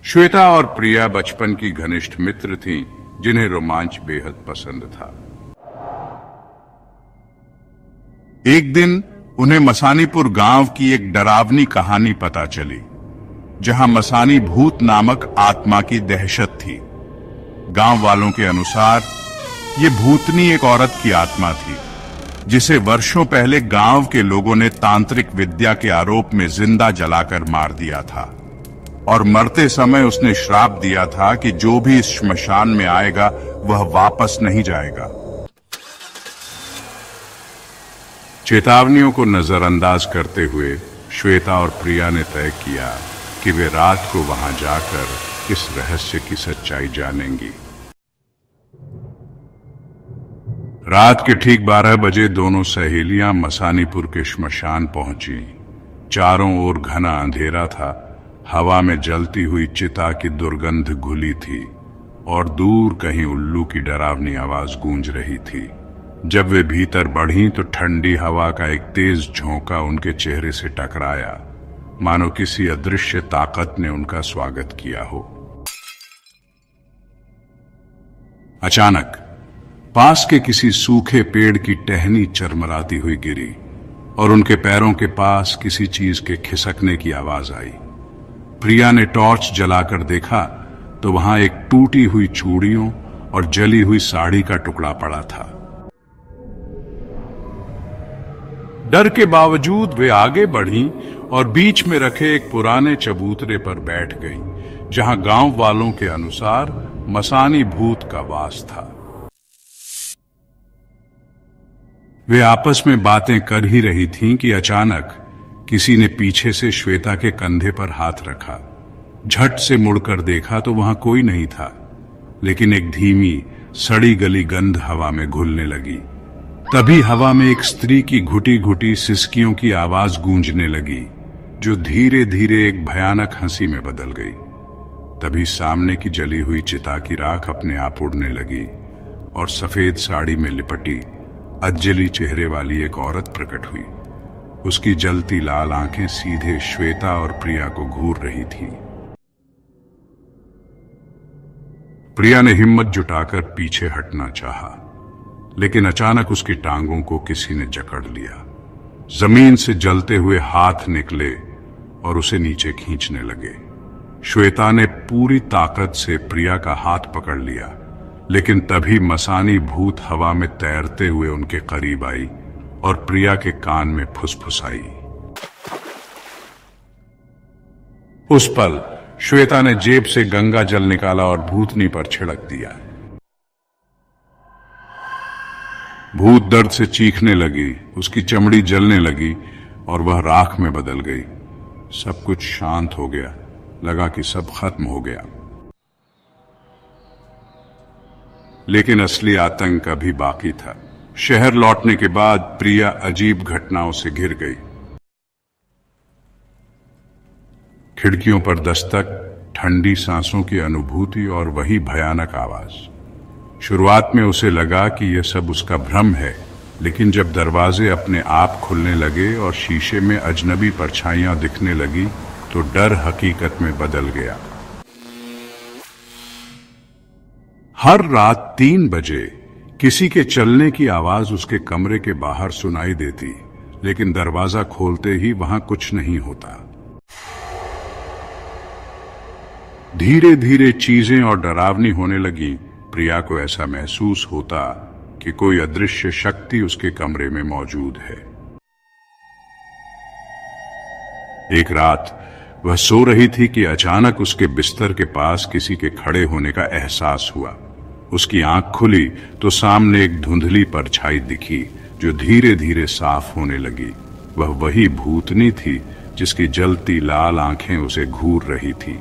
श्वेता और प्रिया बचपन की घनिष्ठ मित्र थीं, जिन्हें रोमांच बेहद पसंद था। एक दिन उन्हें मसानीपुर गांव की एक डरावनी कहानी पता चली, जहां मसानी भूत नामक आत्मा की दहशत थी। गांव वालों के अनुसार ये भूतनी एक औरत की आत्मा थी, जिसे वर्षों पहले गांव के लोगों ने तांत्रिक विद्या के आरोप में जिंदा जलाकर मार दिया था और मरते समय उसने श्राप दिया था कि जो भी इस श्मशान में आएगा वह वापस नहीं जाएगा। चेतावनियों को नजरअंदाज करते हुए श्वेता और प्रिया ने तय किया कि वे रात को वहां जाकर इस रहस्य की सच्चाई जानेंगी। रात के ठीक 12 बजे दोनों सहेलियां मसानीपुर के श्मशान पहुंची। चारों ओर घना अंधेरा था, हवा में जलती हुई चिता की दुर्गंध घुली थी और दूर कहीं उल्लू की डरावनी आवाज गूंज रही थी। जब वे भीतर बढ़ीं तो ठंडी हवा का एक तेज झोंका उनके चेहरे से टकराया, मानो किसी अदृश्य ताकत ने उनका स्वागत किया हो। अचानक पास के किसी सूखे पेड़ की टहनी चरमराती हुई गिरी और उनके पैरों के पास किसी चीज के खिसकने की आवाज आई। प्रिया ने टॉर्च जलाकर देखा तो वहां एक टूटी हुई चूड़ियों और जली हुई साड़ी का टुकड़ा पड़ा था। डर के बावजूद वे आगे बढ़ीं और बीच में रखे एक पुराने चबूतरे पर बैठ गईं, जहां गांव वालों के अनुसार मसानी भूत का वास था। वे आपस में बातें कर ही रही थीं कि अचानक किसी ने पीछे से श्वेता के कंधे पर हाथ रखा। झट से मुड़कर देखा तो वहां कोई नहीं था, लेकिन एक धीमी सड़ी गली गंध हवा में घुलने लगी। तभी हवा में एक स्त्री की घुटी घुटी सिसकियों की आवाज गूंजने लगी, जो धीरे धीरे एक भयानक हंसी में बदल गई। तभी सामने की जली हुई चिता की राख अपने आप उड़ने लगी और सफेद साड़ी में लिपटी अजली चेहरे वाली एक औरत प्रकट हुई। उसकी जलती लाल आंखें सीधे श्वेता और प्रिया को घूर रही थीं। प्रिया ने हिम्मत जुटाकर पीछे हटना चाहा, लेकिन अचानक उसकी टांगों को किसी ने जकड़ लिया। जमीन से जलते हुए हाथ निकले और उसे नीचे खींचने लगे। श्वेता ने पूरी ताकत से प्रिया का हाथ पकड़ लिया, लेकिन तभी मसानी भूत हवा में तैरते हुए उनके करीब आई और प्रिया के कान में फुसफुसाई। उस पल श्वेता ने जेब से गंगा जल निकाला और भूतनी पर छिड़क दिया। भूत दर्द से चीखने लगी, उसकी चमड़ी जलने लगी और वह राख में बदल गई। सब कुछ शांत हो गया, लगा कि सब खत्म हो गया। लेकिन असली आतंक अभी बाकी था। शहर लौटने के बाद प्रिया अजीब घटनाओं से घिर गई। खिड़कियों पर दस्तक, ठंडी सांसों की अनुभूति और वही भयानक आवाज। शुरुआत में उसे लगा कि यह सब उसका भ्रम है, लेकिन जब दरवाजे अपने आप खुलने लगे और शीशे में अजनबी परछाइयां दिखने लगी तो डर हकीकत में बदल गया। हर रात 3 बजे किसी के चलने की आवाज उसके कमरे के बाहर सुनाई देती, लेकिन दरवाजा खोलते ही वहां कुछ नहीं होता। धीरे धीरे चीजें और डरावनी होने लगी। प्रिया को ऐसा महसूस होता कि कोई अदृश्य शक्ति उसके कमरे में मौजूद है। एक रात वह सो रही थी कि अचानक उसके बिस्तर के पास किसी के खड़े होने का एहसास हुआ। उसकी आंख खुली तो सामने एक धुंधली परछाई दिखी, जो धीरे धीरे साफ होने लगी। वह वही भूतनी थी जिसकी जलती लाल आंखें उसे घूर रही थी।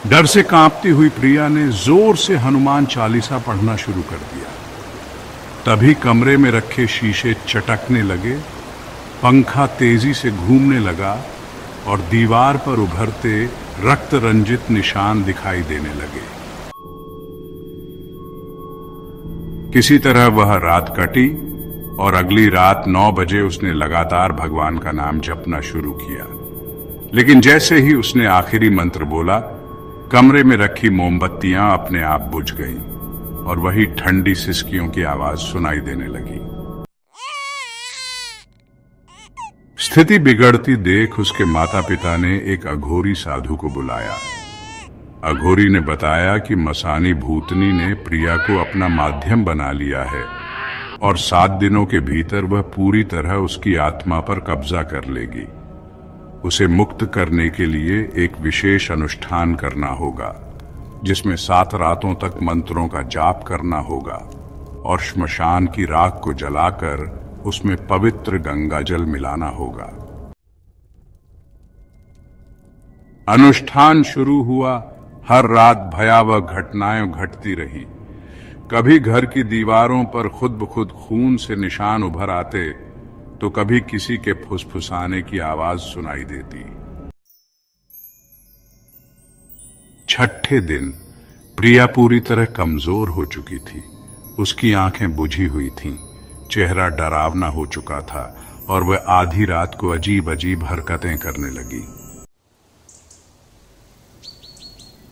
डर से कांपती हुई प्रिया ने जोर से हनुमान चालीसा पढ़ना शुरू कर दिया। तभी कमरे में रखे शीशे चटकने लगे, पंखा तेजी से घूमने लगा और दीवार पर उभरते रक्त रंजित निशान दिखाई देने लगे। किसी तरह वह रात कटी और अगली रात 9 बजे उसने लगातार भगवान का नाम जपना शुरू किया। लेकिन जैसे ही उसने आखिरी मंत्र बोला, कमरे में रखी मोमबत्तियां अपने आप बुझ गईं और वही ठंडी सिसकियों की आवाज सुनाई देने लगी। स्थिति बिगड़ती देख उसके माता पिता ने एक अघोरी साधु को बुलाया। अघोरी ने बताया कि मसानी भूतनी ने प्रिया को अपना माध्यम बना लिया है और 7 दिनों के भीतर वह पूरी तरह उसकी आत्मा पर कब्जा कर लेगी। उसे मुक्त करने के लिए एक विशेष अनुष्ठान करना होगा, जिसमें 7 रातों तक मंत्रों का जाप करना होगा और श्मशान की राख को जलाकर उसमें पवित्र गंगा जल मिलाना होगा। अनुष्ठान शुरू हुआ। हर रात भयावह घटनाएं घटती रही। कभी घर की दीवारों पर खुद ब खुद खून से निशान उभर आते, तो कभी किसी के फुसफुसाने की आवाज सुनाई देती। 6ठे दिन प्रिया पूरी तरह कमजोर हो चुकी थी। उसकी आंखें बुझी हुई थीं, चेहरा डरावना हो चुका था और वह आधी रात को अजीब अजीब हरकतें करने लगी।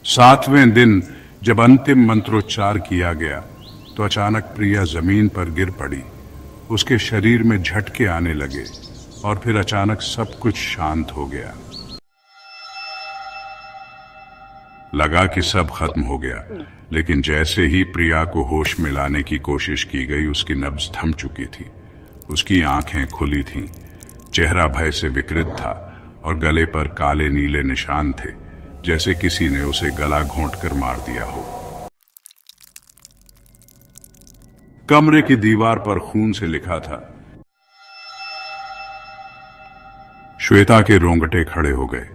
7वें दिन जब अंतिम मंत्रोच्चार किया गया, तो अचानक प्रिया जमीन पर गिर पड़ी। उसके शरीर में झटके आने लगे और फिर अचानक सब कुछ शांत हो गया। लगा कि सब खत्म हो गया, लेकिन जैसे ही प्रिया को होश में लाने की कोशिश की गई, उसकी नब्ज थम चुकी थी। उसकी आंखें खुली थीं, चेहरा भय से विकृत था और गले पर काले नीले निशान थे, जैसे किसी ने उसे गला घोंटकर मार दिया हो। कमरे की दीवार पर खून से लिखा था। श्वेता के रोंगटे खड़े हो गए।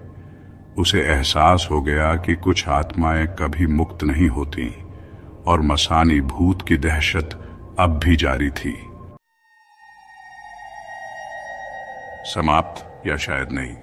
उसे एहसास हो गया कि कुछ आत्माएं कभी मुक्त नहीं होती और मसानी भूत की दहशत अब भी जारी थी। समाप्त या शायद नहीं।